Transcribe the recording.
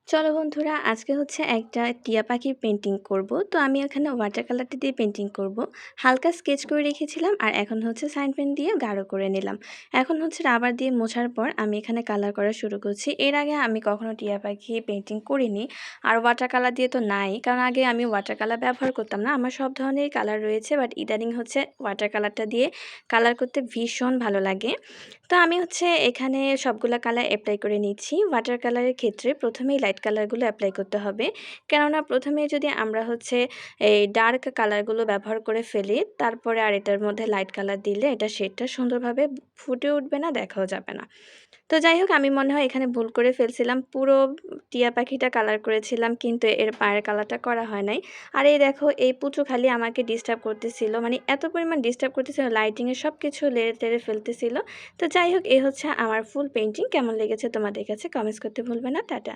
চলো বন্ধুরা, আজকে হচ্ছে একটা টিয়া পাখির পেন্টিং করব। তো আমি এখানে ওয়াটার কালারটা দিয়ে পেন্টিং করব। হালকা স্কেচ করে রেখেছিলাম আর এখন হচ্ছে সাইন পেন দিয়ে গাঢ় করে নিলাম। এখন হচ্ছে রাবার দিয়ে মোছার পর আমি এখানে কালার করা শুরু করছি। এর আগে আমি কখনো টিয়া পাখি পেন্টিং করিনি। আর ওয়াটার কালার দিয়ে তো নাই, কারণ আগে আমি ওয়াটার কালার ব্যবহার করতাম না। আমার সব ধরনের কালার রয়েছে, বাট ইদানিং হচ্ছে ওয়াটার কালারটা দিয়ে কালার করতে ভীষণ ভালো লাগে। তো আমি হচ্ছে এখানে সবগুলা কালার অ্যাপ্লাই করে নিচ্ছি। ওয়াটার কালারের ক্ষেত্রে প্রথমেই লাইট কালারগুলো অ্যাপ্লাই করতে হবে, কেননা প্রথমে যদি আমরা হচ্ছে এই ডার্ক কালারগুলো ব্যবহার করে ফেলি, তারপরে আর এটার মধ্যে লাইট কালার দিলে এটা শেডটা সুন্দরভাবে ফুটে উঠবে না, দেখাও যাবে না। তো যাই হোক, আমি মনে হয় এখানে ভুল করে ফেলছিলাম, পুরো টিয়া পাখিটা কালার করেছিলাম কিন্তু এর পায়ের কালারটা করা হয় নাই। আর এই দেখো, এই পুচু খালি আমাকে ডিস্টার্ব করতেছিল, মানে এত পরিমাণ ডিস্টার্ব করতেছিল, লাইটিংয়ে সব কিছু লেড়ে টেড়ে ফেলতেছিল। তো যাই হোক, এই হচ্ছে আমার ফুল পেন্টিং। কেমন লেগেছে তোমাদের কাছে কমেন্টস করতে ভুলবে না। টাটা।